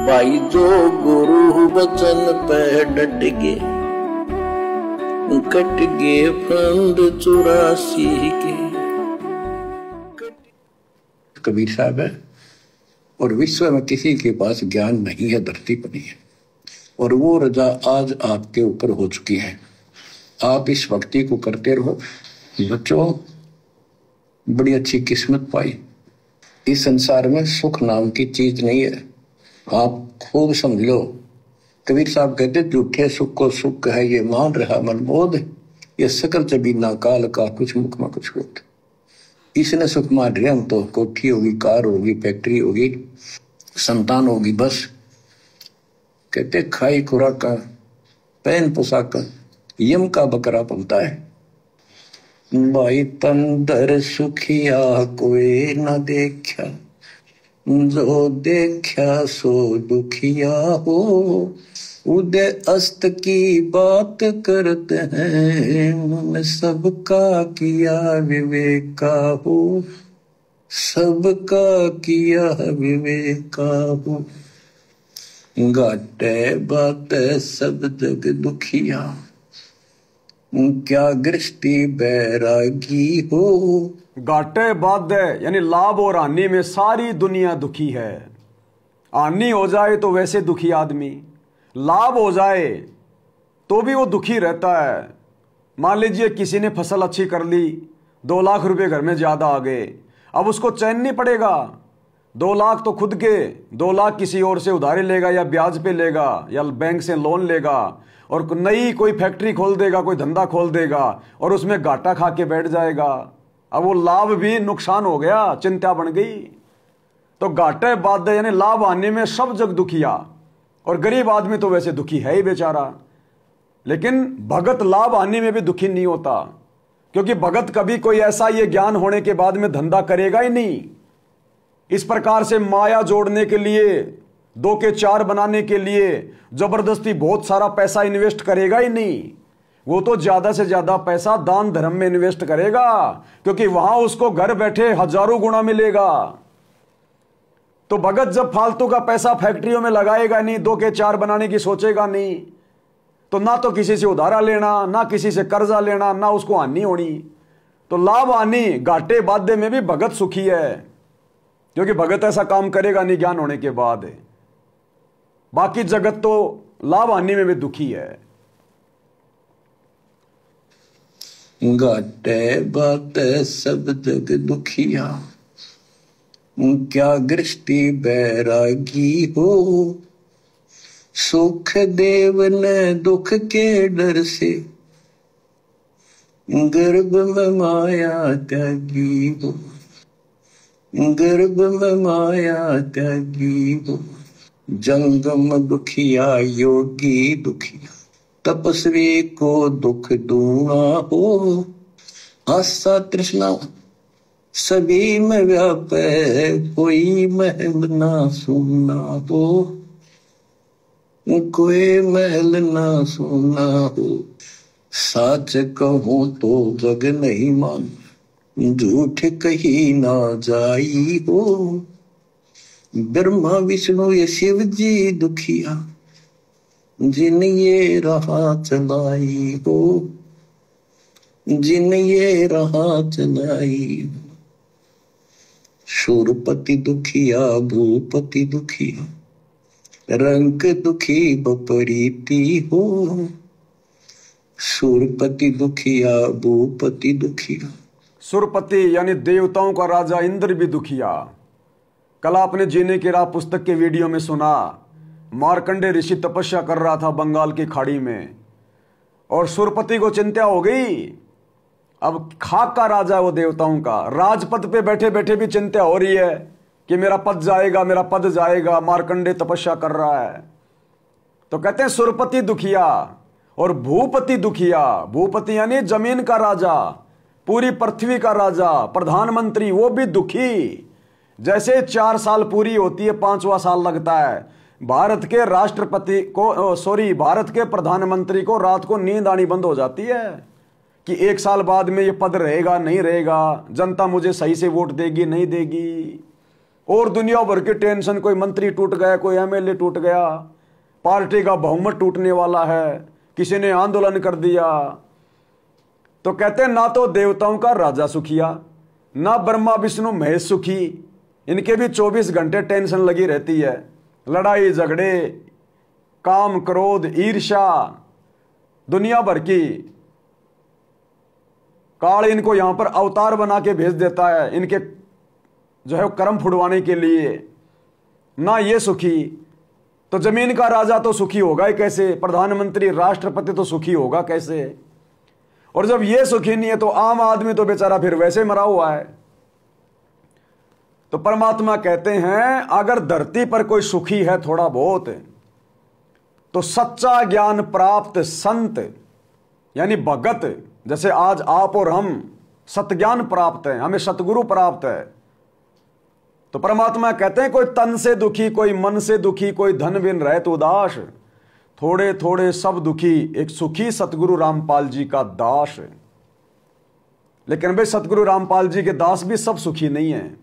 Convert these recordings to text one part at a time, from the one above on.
भाई जो गुरु वचन पे डट गए, कट गए फंद 84 के। कबीर साहब है और विश्व में किसी के पास ज्ञान नहीं है, धरती पर नहीं है, और वो रजा आज आपके ऊपर हो चुकी है। आप इस भक्ति को करते रहो बच्चों, बड़ी अच्छी किस्मत पाई। इस संसार में सुख नाम की चीज नहीं है, आप खूब समझ लो। कबीर साहब कहते झूठे सुख को सुख है ये मान रहा मनबोध, ये सकल जबीना काल का कुछ मुख में कुछ होता। इसने सुख मान रहे हम तो, कोठी होगी, कार होगी, फैक्ट्री होगी, संतान होगी, बस। कहते खाई खुराक का, पहन पोशाक, यम का बकरा पलता है। भाई तंदर सुखिया कोई न देखा, जो देखा सो दुखिया हो। उदय अस्त की बात करते हैं, सबका किया विवेका हो, सबका किया विवेका हो। घाटे बात सब जग दुखिया, क्या गृष्टि बैरागी हो। घाटे बाध्य यानी लाभ और हानि में सारी दुनिया दुखी है। हानि हो जाए तो वैसे दुखी आदमी, लाभ हो जाए तो भी वो दुखी रहता है। मान लीजिए किसी ने फसल अच्छी कर ली, 2 लाख रुपए घर में ज्यादा आ गए, अब उसको चैन नहीं पड़ेगा। 2 लाख तो खुद के, 2 लाख किसी और से उधारी लेगा या ब्याज पे लेगा या बैंक से लोन लेगा और नई कोई फैक्ट्री खोल देगा, कोई धंधा खोल देगा और उसमें घाटा खा के बैठ जाएगा। अब वो लाभ भी नुकसान हो गया, चिंता बन गई। तो घाटे बाध्य यानी लाभ आने में सब जग दुखिया, और गरीब आदमी तो वैसे दुखी है ही बेचारा। लेकिन भगत लाभ आने में भी दुखी नहीं होता, क्योंकि भगत कभी कोई ऐसा ये ज्ञान होने के बाद में धंधा करेगा ही नहीं। इस प्रकार से माया जोड़ने के लिए, 2 के 4 बनाने के लिए जबरदस्ती बहुत सारा पैसा इन्वेस्ट करेगा ही नहीं। वो तो ज्यादा से ज्यादा पैसा दान धर्म में इन्वेस्ट करेगा, क्योंकि वहां उसको घर बैठे हजारों गुना मिलेगा। तो भगत जब फालतू का पैसा फैक्ट्रियों में लगाएगा नहीं, 2 के 4 बनाने की सोचेगा नहीं, तो ना तो किसी से उधारा लेना, ना किसी से कर्जा लेना, ना उसको हानि होनी। तो लाभ हानि घाटे बाध्य में भी भगत सुखी है, क्योंकि भगत ऐसा काम करेगा नहीं ज्ञान होने के बाद। बाकी जगत तो लाभ हानि में भी दुखी है। घाटे बात सब जग दुखिया, क्या गृष्टि बैरागी हो। सुख देव ने दुख के डर से, गर्भ में माया त्यागी हो, गर्भ में माया त्यागी हो। जंगम दुखिया योगी दुखिया, तपस्वी को दुख दूना हो। आशा तृष्णा सभी में व्यापे, कोई महल ना सुना हो, कोई महल ना सुना हो। सच कहूं तो जग नहीं मान, झूठ कही ना जाई हो। ब्रह्मा विष्णु ये शिव जी दुखिया, जिन ये राह चलाई हो, जिन ये राह चलाई हो। शूरपति दुखिया भूपति दुखिया, रंग दुखी बपरीती हो। शूरपति दुखिया भूपति दुखिया। सुरपति यानी देवताओं का राजा इंद्र भी दुखिया। कल आपने जीने की राह पुस्तक के वीडियो में सुना, मार्कंडे ऋषि तपस्या कर रहा था बंगाल की खाड़ी में, और सुरपति को चिंता हो गई। अब खाक का राजा है वो देवताओं का, राजपद पे बैठे बैठे भी चिंता हो रही है कि मेरा पद जाएगा, मेरा पद जाएगा। मार्कंडे तपस्या कर रहा है। तो कहते हैं सुरपति दुखिया और भूपति दुखिया। भूपति यानी जमीन का राजा, पूरी पृथ्वी का राजा, प्रधानमंत्री, वो भी दुखी। जैसे 4 साल पूरी होती है, 5वां साल लगता है। भारत के राष्ट्रपति को भारत के प्रधानमंत्री को रात को नींद आनी बंद हो जाती है कि 1 साल बाद में ये पद रहेगा नहीं रहेगा, जनता मुझे सही से वोट देगी नहीं देगी। और दुनिया भर की टेंशन, कोई मंत्री टूट गया, कोई एमएलए टूट गया, पार्टी का बहुमत टूटने वाला है, किसी ने आंदोलन कर दिया। तो कहते हैं ना तो देवताओं का राजा सुखिया, ना ब्रह्मा विष्णु महेश सुखी, इनके भी 24 घंटे टेंशन लगी रहती है, लड़ाई झगड़े, काम क्रोध ईर्ष्या, दुनिया भर की। काल इनको यहां पर अवतार बना के भेज देता है इनके जो है कर्म फुड़वाने के लिए। ना ये सुखी, तो जमीन का राजा तो सुखी होगा ही कैसे, प्रधानमंत्री राष्ट्रपति तो सुखी होगा कैसे। और जब ये सुखी नहीं है तो आम आदमी तो बेचारा फिर वैसे मरा हुआ है। तो परमात्मा कहते हैं अगर धरती पर कोई सुखी है थोड़ा बहुत, तो सच्चा ज्ञान प्राप्त संत यानी भगत, जैसे आज आप और हम सतज्ञान प्राप्त है, हमें सतगुरु प्राप्त है। तो परमात्मा कहते हैं कोई तन से दुखी, कोई मन से दुखी, कोई धन बिन रहत उदास, थोड़े थोड़े सब दुखी, एक सुखी सतगुरु रामपाल जी का दास। लेकिन भाई सतगुरु रामपाल जी के दास भी सब सुखी नहीं है।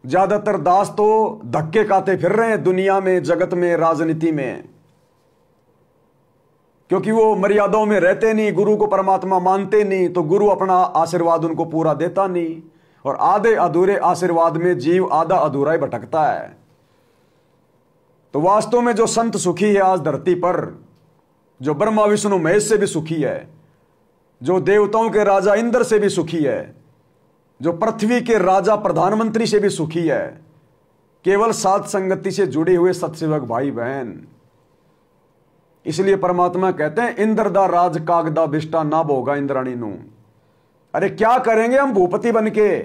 ज्यादातर दास तो धक्के खाते फिर रहे हैं दुनिया में, जगत में, राजनीति में, क्योंकि वो मर्यादाओं में रहते नहीं, गुरु को परमात्मा मानते नहीं, तो गुरु अपना आशीर्वाद उनको पूरा देता नहीं, और आधे अधूरे आशीर्वाद में जीव आधा अधूरा ही भटकता है। तो वास्तव में जो संत सुखी है आज धरती पर, जो ब्रह्मा विष्णु महेश से भी सुखी है, जो देवताओं के राजा इंद्र से भी सुखी है, जो पृथ्वी के राजा प्रधानमंत्री से भी सुखी है, केवल साध संगति से जुड़े हुए सत्सेवक भाई बहन। इसलिए परमात्मा कहते हैं इंद्र दा राज कागदा बिष्टा ना भोगा इंद्राणी नू। अरे क्या करेंगे हम भूपति बनके,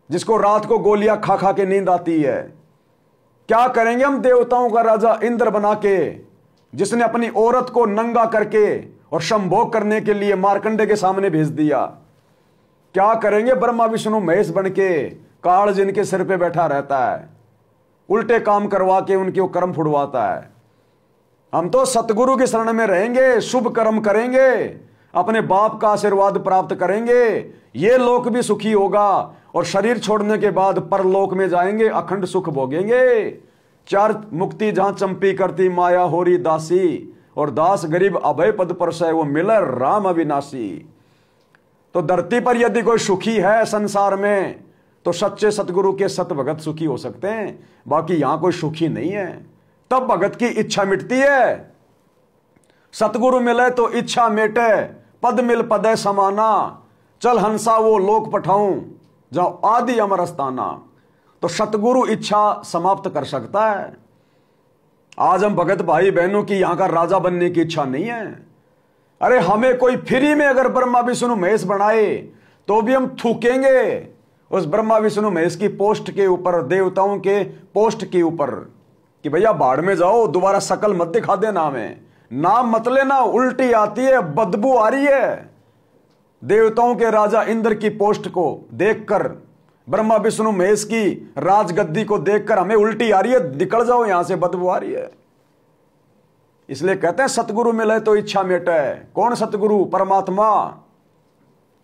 जिसको रात को गोलियां खा खा के नींद आती है? क्या करेंगे हम देवताओं का राजा इंद्र बना के, जिसने अपनी औरत को नंगा करके और संभोग करने के लिए मार्कंडे के सामने भेज दिया? क्या करेंगे ब्रह्मा विष्णु महेश बनके, काल जिनके सिर पे बैठा रहता है, उल्टे काम करवा के उनके कर्म फुड़वाता है? हम तो सतगुरु की शरण में रहेंगे, शुभ कर्म करेंगे, अपने बाप का आशीर्वाद प्राप्त करेंगे, ये लोक भी सुखी होगा, और शरीर छोड़ने के बाद परलोक में जाएंगे, अखंड सुख भोगेंगे। चार मुक्ति जहां चंपी करती माया होरी दासी, और दास गरीब अभय पद पर से वो मिले राम अविनाशी। तो धरती पर यदि कोई सुखी है संसार में, तो सच्चे सतगुरु के सत भगत सुखी हो सकते हैं, बाकी यहां कोई सुखी नहीं है। तब भगत की इच्छा मिटती है। सतगुरु मिले तो इच्छा मेटे, पद मिल पदे समाना, चल हंसा वो लोक पठाऊं जाओ आदि अमर अस्ताना। तो सतगुरु इच्छा समाप्त कर सकता है। आज हम भगत भाई बहनों की यहां का राजा बनने की इच्छा नहीं है। अरे हमें कोई फ्री में अगर ब्रह्मा विष्णु महेश बनाए तो भी हम थूकेंगे उस ब्रह्मा विष्णु महेश की पोस्ट के ऊपर, देवताओं के पोस्ट के ऊपर, कि भैया बाढ़ में जाओ, दोबारा शकल मत दिखा देना हमें, नाम मत लेना, उल्टी आती है, बदबू आ रही है। देवताओं के राजा इंद्र की पोस्ट को देखकर, ब्रह्मा विष्णु महेश की राजगद्दी को देखकर हमें उल्टी आ रही है, निकल जाओ यहां से, बदबू आ रही है। इसलिए कहते हैं सतगुरु मिले तो इच्छा मेटे। कौन सतगुरु? परमात्मा।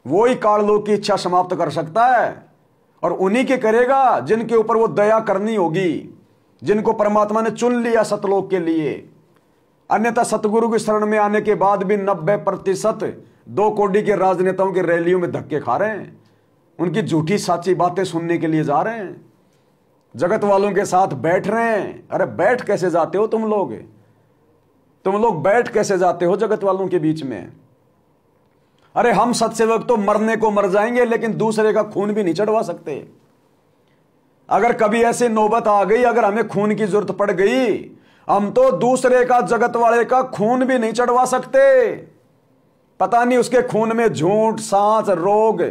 वो ही काललोक की इच्छा समाप्त कर सकता है, और उन्हीं के करेगा जिनके ऊपर वो दया करनी होगी, जिनको परमात्मा ने चुन लिया सतलोक के लिए। अन्यथा सतगुरु की शरण में आने के बाद भी 90% 2 कौड़ी के राजनेताओं के रैलियों में धक्के खा रहे हैं, उनकी झूठी साची बातें सुनने के लिए जा रहे हैं, जगत वालों के साथ बैठ रहे हैं। अरे बैठ कैसे जाते हो तुम लोग? तुम लोग बैठ कैसे जाते हो जगत वालों के बीच में? अरे हम सत्सेवक तो मरने को मर जाएंगे, लेकिन दूसरे का खून भी नहीं चढ़वा सकते। अगर कभी ऐसी नौबत आ गई, अगर हमें खून की जरूरत पड़ गई, हम तो दूसरे का, जगत वाले का खून भी नहीं चढ़वा सकते। पता नहीं उसके खून में झूठ, सांस, रोग,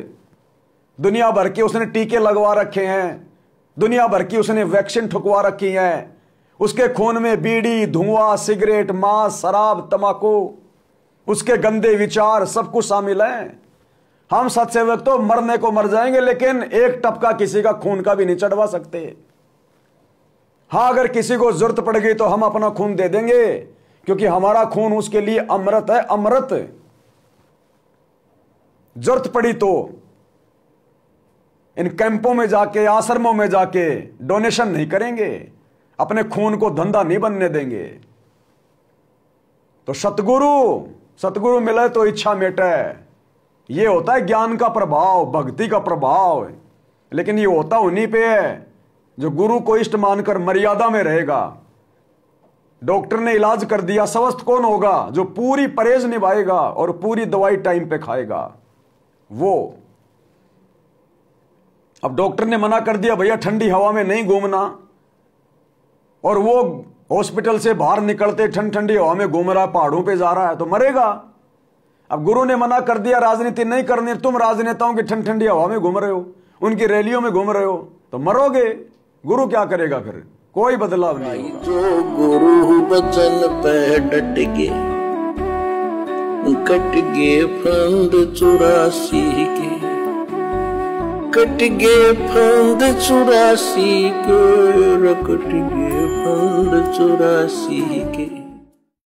दुनिया भर के उसने टीके लगवा रखे हैं, दुनिया भर की उसने वैक्सीन ठुकवा रखी है, उसके खून में बीड़ी, धुआं, सिगरेट, मांस, शराब, तंबाकू, उसके गंदे विचार सब कुछ शामिल है। हम सत्सेवक तो मरने को मर जाएंगे, लेकिन एक टपका किसी का खून का भी नहीं चढ़वा सकते। हां, अगर किसी को जरूरत पड़ गई तो हम अपना खून दे देंगे, क्योंकि हमारा खून उसके लिए अमृत है, अमृत। जरूरत पड़ी तो इन कैंपों में जाके, आश्रमों में जाके डोनेशन नहीं करेंगे, अपने खून को धंधा नहीं बनने देंगे। तो सतगुरु मिले तो इच्छा मिटे, ये होता है ज्ञान का प्रभाव, भक्ति का प्रभाव। लेकिन ये होता उन्हीं पे है जो गुरु को इष्ट मानकर मर्यादा में रहेगा। डॉक्टर ने इलाज कर दिया, स्वस्थ कौन होगा? जो पूरी परहेज निभाएगा और पूरी दवाई टाइम पे खाएगा वो। अब डॉक्टर ने मना कर दिया भैया ठंडी हवा में नहीं घूमना, और वो हॉस्पिटल से बाहर निकलते ठंडी हवा में घूम रहा है, पहाड़ों पे जा रहा है, तो मरेगा। अब गुरु ने मना कर दिया राजनीति नहीं करनी, तुम राजनेताओं की ठंडी हवा में घूम रहे हो, उनकी रैलियों में घूम रहे हो, तो मरोगे। गुरु क्या करेगा फिर? कोई बदलाव नहीं होगा। जो गुरु बचन पे डट गए, कट गए फंद 84 के, कट गए फंद 84 के, कट गए फंद 84 के।